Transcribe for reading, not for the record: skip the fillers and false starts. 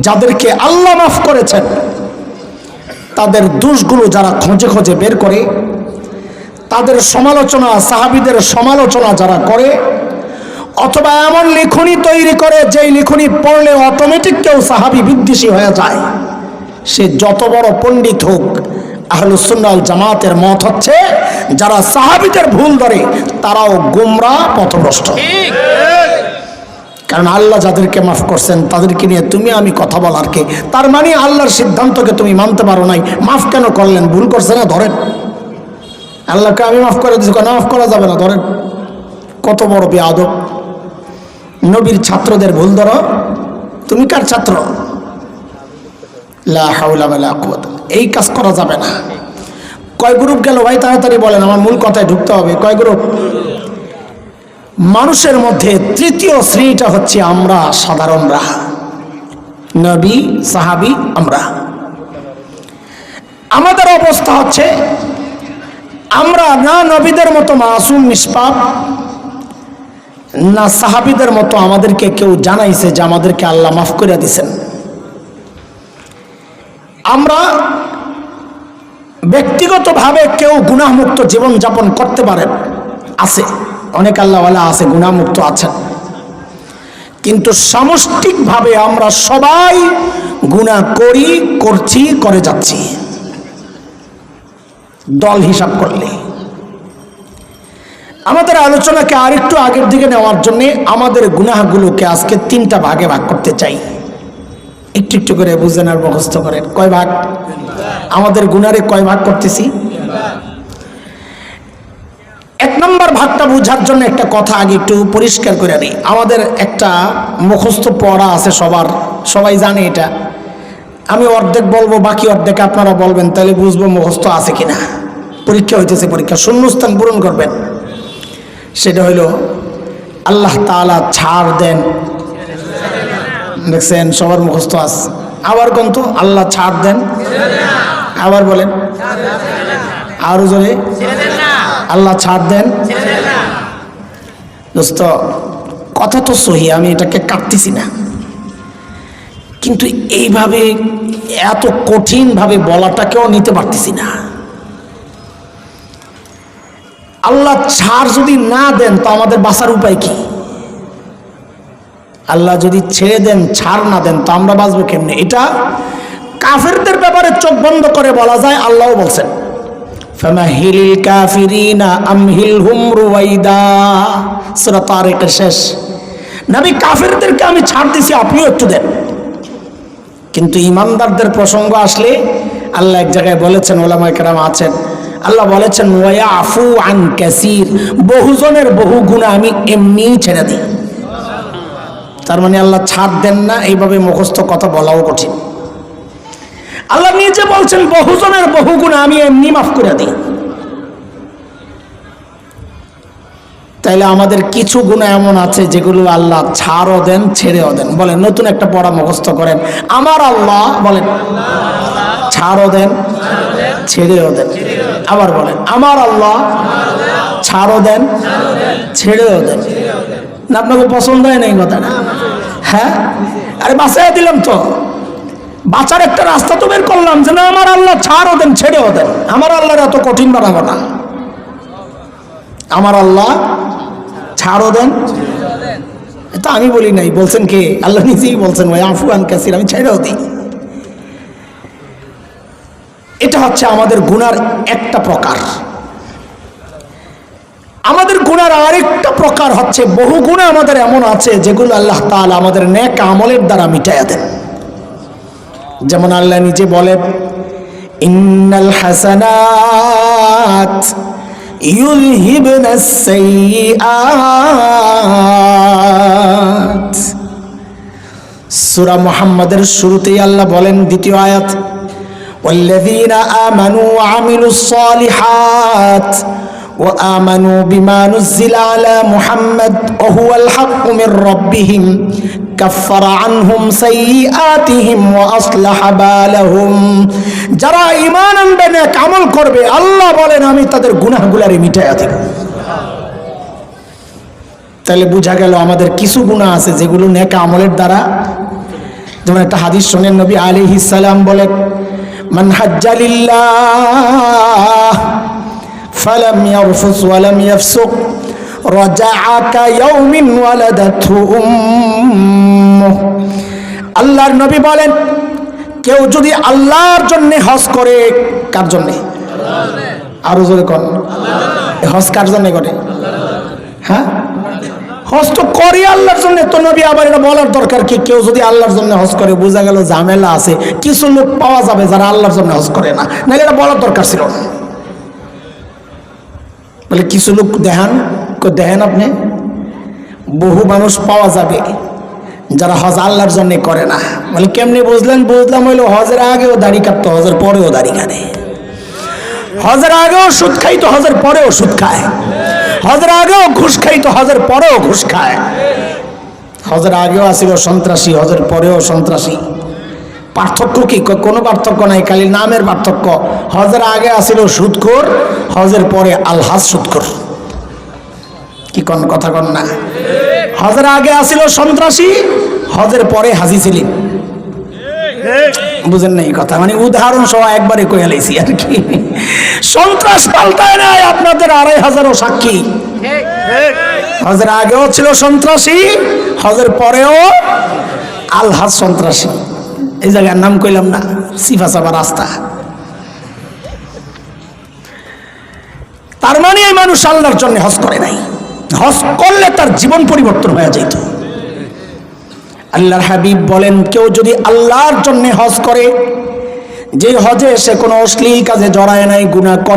যাদেরকে আল্লাহ মাফ করেছেন তাদের দোষগুলো যারা খোঁজে খোঁজে বের করে, তাদের সমালোচনা, সাহাবীদের সমালোচনা যারা করে, অথবা এমন লেখনী তৈরি করে যেই লেখনী পড়লে অটোমেটিক কেউ সাহাবী বিদ্বেষী হয়ে যায়, সে যত বড় পণ্ডিত হোক, আহলুস সুন্নাহ ওয়াল জামাতের মত হচ্ছে যারা সাহাবীদের ভুল ধরে তারাও গোমরাহ পথভ্রষ্ট। কারণ আল্লাহ যাদেরকে মাফ করছেন তাদেরকে নিয়ে তুমি আমি কথা বলার কে? তার মানে আল্লাহর সিদ্ধান্তকে তুমি মানতে পারো নাই, মাফ কেন করলেন? ভুল করছে না, ধরেন। আল্লাহকে আমি মাফ করে দিচ্ছি, কেন মাফ করা যাবে না? ধরেন। কত বড় বেয়াদব! নবীর ছাত্রদের ভুল ধরো, তুমি কার ছাত্র? লা হাওলা ওয়ালা কুওয়াতা। এই কাজ করা যাবে না। কয় গ্রুপ গেল ভাই? তাড়াতাড়ি বলেন, আমার মূল কথায় ঢুকতে হবে। কয় গ্রুপ? মানুষের মধ্যে তৃতীয় শ্রেণীটা হচ্ছে আমরা সাধারণরা, নবী সাহাবী আমরা। আমাদের অবস্থা হচ্ছে আমরা না নবীদের মতো মাসুম নিষ্পাপ, না সাহাবীদের মতো আমাদেরকে কেউ জানাইছে যে আমাদেরকে আল্লাহ মাফ করে দিয়েছেন। আমরা ব্যক্তিগতভাবে কেউ গুনাহমুক্ত জীবনযাপন করতে পারেন, আছে অনেক আল্লাহওয়ালা আছে, গুনাহমুক্ত আছেন, কিন্তু সামষ্টিকভাবে আমরা সবাই গুনাহ করি, করছি, করে যাচ্ছি। দল হিসাব করলে আমাদের আলোচনাকে আরেকটু আগের দিকে নেওয়ার জন্য আমাদের গুনাহগুলোকে আজকে তিনটা ভাগে ভাগ করতে চাই। একটু একটু করে বুঝেন আর মুখস্থ করেন। কয় ভাগ? আমাদের গুনারে কয় ভাগ করতেছি? এক নম্বর ভাগটা বোঝার জন্য একটা কথা আগে একটু পরিষ্কার করে নিই। আমাদের একটা মুখস্থ পড়া আছে সবার, সবাই জানে এটা। আমি অর্ধেক বলবো, বাকি অর্ধেক আপনারা বলবেন, তাহলে বুঝবো মুখস্থ আছে কিনা। পরীক্ষা হইতেছে, পরীক্ষা শূন্যস্থান পূরণ করবেন। সেটা হইল আল্লাহ তাআলা ছাড় দেন। দেখছেন, সবার মুখস্থ আছে। আবার কোন তো? আল্লাহ ছাড় দেন। আবার বলেন, আরো জোরে, আল্লাহ ছাড় দেন। দোস্ত, কথা তো সহি, আমি এটাকে কাটতেছি না, কিন্তু এইভাবে এত কঠিনভাবে বলাটাকেও নিতে পারতেছি না। আল্লাহ ছাড় যদি না দেন তো আমাদের বাঁচার উপায় কি? আল্লাহ যদি ছেড়ে দেন, ছাড় না দেন, তো আমরা বাঁচবো কেমনে? এটা কাফেরদের ব্যাপারে চোখ বন্ধ করে বলা যায়। আল্লাহও বলছেন, ফামাহিল কাফিরিনা আমহিলহুম রুওয়াইদা, সূরা তারিকের শেষ। নবী, কাফেরদেরকে আমি ছাড় দিছি, আপনিও একটু দেন। কিন্তু ইমানদারদের প্রসঙ্গ আসলে আল্লাহ এক জায়গায় বলেছেন, ওলামায়ে কেরাম আছেন, আল্লাহ বলেছেন ওয়ায়াফু আন কাসীর, বহুজনের বহু গুনাহ আমি এমনিই ছেড়ে দিই। তার মানে আল্লাহ ছাড় দেন না, এইভাবে মুখস্থ কথা বলাও কঠিন। আল্লাহ নিজে বলছেন বহুজনের বহু গুনাহ আমি এমনি মাফ করে দিই। তাইলে আমাদের কিছু গুনাহ এমন আছে যেগুলো আল্লাহ ছাড়ও দেন, ছেড়েও দেন। বলেন, নতুন একটা পড়া মুখস্থ করেন। আমার আল্লাহ, বলেন, ছাড়ও দেন, ছেড়েও দেন। আবার বলেন, আমার আল্লাহ ছাড়ও দেন, ছেড়েও দেন। না আপনাকে পছন্দ হয় না এই কথাটা? হ্যাঁ, আরে বাঁচাই দিলাম তো, বাঁচার একটা রাস্তা তো বের করলাম যে না, আমার আল্লাহ ছাড়ও দেন, ছেড়েও দেন। আমার আল্লাহর এত কঠিন বানাবো না। আমার আল্লাহ ছাড়ও দেন, এটা আমি বলি নাই, বলছেন কে? আল্লাহ নিজেই বলছেন ওয়ায়াফু আন কাসীর, আমি ছেড়েও দিই। এটা হচ্ছে আমাদের গুনার একটা প্রকার। আমাদের গুনার আরেকটা প্রকার হচ্ছে বহু গুনাহ আমাদের এমন আছে যেগুলো আল্লাহ তাআলা আমাদের নেক আমলের দ্বারা মিটাইয়া দেন। যেমন আল্লাহ নিজে বলেন, ইন্নাল হাসানাত ইউযহিবনাস সাইয়্যাত। সূরা মুহাম্মাদের শুরুতেই আল্লাহ বলেন, দ্বিতীয় আয়াত, ওয়াল্লাযীনা আমানু ওয়া আমিলুস সালিহাত وآمنوا بما نزل على محمد وهو الحق من ربهم كفر عنهم سيئاتهم وأصلح بالهم। যারা ঈমান আনবে, নেক আমল করবে, আল্লাহ বলেন আমি তাদের গুনাহগুলোরে মিটাইয়া দেব। তাহলে বোঝা গেল আমাদের কিছু গুনাহ আছে যেগুলো নেক আমলের দ্বারা যেমন একটা হাদিস শোনেন, নবী আলাইহিস সালাম বলেন, মান হাজ্জা লিল্লাহ ফালাম ইয়ারফুস ওয়ালাম ইয়াফসুক রাজাআ কায়াউমিন ওয়ালাদাতহু উম্মুহু। আল্লাহর নবী বলেন, কেউ যদি আল্লাহর জন্য হজ করে, কার জন্য? আরো জোরে কোন, হজ কার জন্য করে? হ্যাঁ, হজ তো করি আল্লাহর জন্য। তো নবী আবার এটা বলার দরকার কি? কেউ যদি আল্লাহর জন্য হজ করে, বোঝা গেল ঝামেলা আছে। কিছু লোক পাওয়া যাবে যারা আল্লাহর জন্য হজ করে না, নাহলে এটা বলার দরকার ছিল না। বলে কিছু লোক দেখেন আপনি, বহু মানুষ পাওয়া যাবে যারা হজ আল্লাহর জন্য করে না। বলে কেমনি বুঝলেন? বুঝলাম হইলো হজের আগেও দাড়ি কাটতো, হজের পরেও দাড়ি কাটে। হজের আগেও সুদ খাইতো, হজের পরেও সুদ খায়। হজের আগেও ঘুষ খাইতো, হজের পরেও ঘুষ খায়। হজের আগেও আসিল সন্ত্রাসী, হজের পরেও সন্ত্রাসী। পার্থক্য কি? কোনো পার্থক্য নাই, খালি নামের পার্থক্য। হজের আগে আসিল সুদখোর, হজের পরে আলহাজ সুদখোর। কি কোন কথা কন না? হজের আগে আসিল সন্ত্রাসী, হজের পরে হাজি ছিলেন। বুঝেন নাই কথা? মানে উদাহরণ সহ একবারে কইয়া লাইছি আর কি। সন্ত্রাস পাল্টায় নাই, আপনাদের 2500 সাক্ষী। হজের আগেও ছিল সন্ত্রাসী, হজের পরেও আলহাজ সন্ত্রাসী। এই জায়গার নাম কইলাম না, সিফাসাবা রাস্তা। তার মানে এই মানুষ আল্লাহর জন্য হজ করে নাই। হজ করলে তার জীবন পরিবর্তন হয়ে যেত। আল্লাহর হাবিব বলেন, কেউ যদি আল্লাহর জন্য হজ করে, যে হজে সে কোনো অশ্লীল কাজে জড়ায় নাই, গুনাহ করে